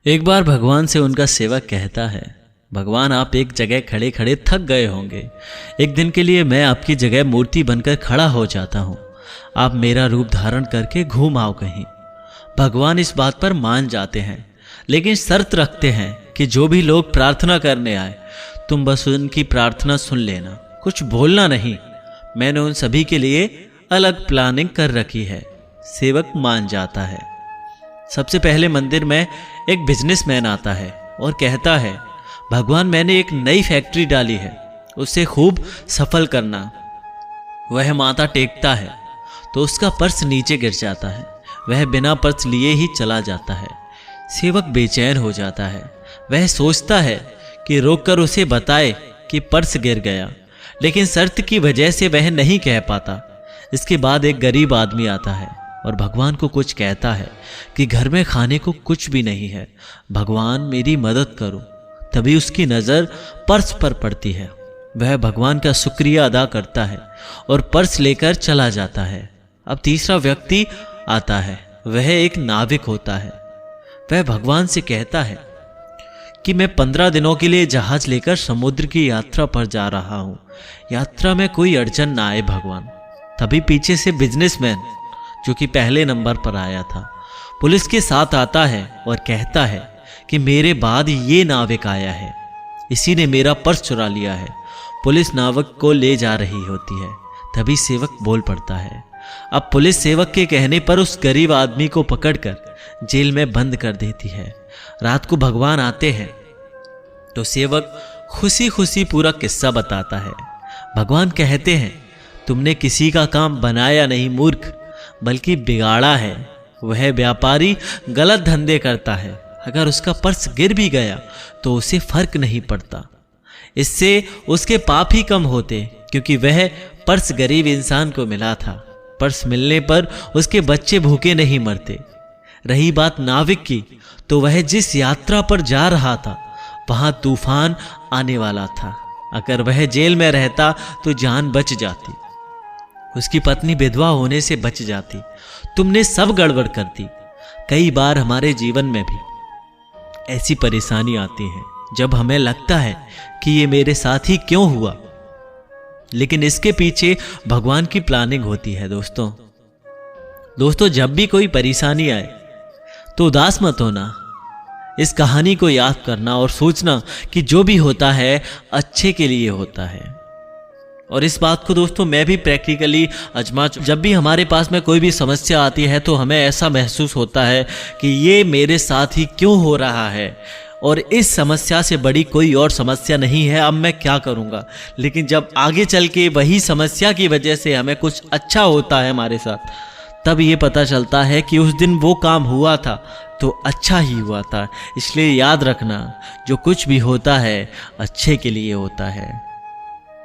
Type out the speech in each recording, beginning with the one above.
एक बार भगवान से उनका सेवक कहता है, भगवान आप एक जगह खड़े खड़े थक गए होंगे। एक दिन के लिए मैं आपकी जगह मूर्ति बनकर खड़ा हो जाता हूँ। आप मेरा रूप धारण करके घूम आओ कहीं। भगवान इस बात पर मान जाते हैं, लेकिन शर्त रखते हैं कि जो भी लोग प्रार्थना करने आए तुम बस उनकी प्रार्थना सुन लेना, कुछ बोलना नहीं। मैंने उन सभी के लिए अलग प्लानिंग कर रखी है। सेवक मान जाता है। सबसे पहले मंदिर में एक बिजनेसमैन आता है और कहता है, भगवान मैंने एक नई फैक्ट्री डाली है, उसे खूब सफल करना। वह माथा टेकता है तो उसका पर्स नीचे गिर जाता है। वह बिना पर्स लिए ही चला जाता है। सेवक बेचैन हो जाता है। वह सोचता है कि रोककर उसे बताए कि पर्स गिर गया, लेकिन शर्त की वजह से वह नहीं कह पाता। इसके बाद एक गरीब आदमी आता है और भगवान को कुछ कहता है कि घर में खाने को कुछ भी नहीं है, भगवान मेरी मदद करो। तभी उसकी नज़र पर्स पर पड़ती है। वह भगवान का शुक्रिया अदा करता है और पर्स लेकर चला जाता है। अब तीसरा व्यक्ति आता है। वह एक नाविक होता है। वह भगवान से कहता है कि मैं 15 दिनों के लिए जहाज लेकर समुद्र की यात्रा पर जा रहा हूँ। यात्रा में कोई अड़चन ना आए भगवान। तभी पीछे से बिजनेसमैन, जो कि पहले नंबर पर आया था, पुलिस के साथ आता है और कहता है कि मेरे बाद ये नाविक आया है, इसी ने मेरा पर्स चुरा लिया है। पुलिस नाविक को ले जा रही होती है। तभी सेवक बोल पड़ता है। अब पुलिस सेवक के कहने पर उस गरीब आदमी को पकड़कर जेल में बंद कर देती है। रात को भगवान आते हैं तो सेवक खुशी खुशी पूरा किस्सा बताता है। भगवान कहते हैं, तुमने किसी का काम बनाया नहीं मूर्ख, बल्कि बिगाड़ा है। वह व्यापारी गलत धंधे करता है, अगर उसका पर्स गिर भी गया तो उसे फर्क नहीं पड़ता। इससे उसके पाप ही कम होते, क्योंकि वह पर्स गरीब इंसान को मिला था। पर्स मिलने पर उसके बच्चे भूखे नहीं मरते। रही बात नाविक की, तो वह जिस यात्रा पर जा रहा था वहां तूफान आने वाला था। अगर वह जेल में रहता तो जान बच जाती, उसकी पत्नी विधवा होने से बच जाती। तुमने सब गड़बड़ कर दी। कई बार हमारे जीवन में भी ऐसी परेशानी आती है जब हमें लगता है कि ये मेरे साथ ही क्यों हुआ, लेकिन इसके पीछे भगवान की प्लानिंग होती है। दोस्तों जब भी कोई परेशानी आए तो उदास मत होना। इस कहानी को याद करना और सोचना कि जो भी होता है अच्छे के लिए होता है। और इस बात को दोस्तों मैं भी प्रैक्टिकली आजमा। जब भी हमारे पास में कोई भी समस्या आती है तो हमें ऐसा महसूस होता है कि ये मेरे साथ ही क्यों हो रहा है, और इस समस्या से बड़ी कोई और समस्या नहीं है, अब मैं क्या करूँगा। लेकिन जब आगे चल के वही समस्या की वजह से हमें कुछ अच्छा होता है हमारे साथ, तब ये पता चलता है कि उस दिन वो काम हुआ था तो अच्छा ही हुआ था। इसलिए याद रखना, जो कुछ भी होता है अच्छे के लिए होता है।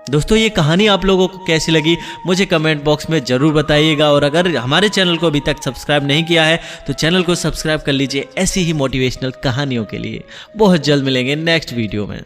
दोस्तों ये कहानी आप लोगों को कैसी लगी मुझे कमेंट बॉक्स में ज़रूर बताइएगा। और अगर हमारे चैनल को अभी तक सब्सक्राइब नहीं किया है तो चैनल को सब्सक्राइब कर लीजिए ऐसी ही मोटिवेशनल कहानियों के लिए। बहुत जल्द मिलेंगे नेक्स्ट वीडियो में।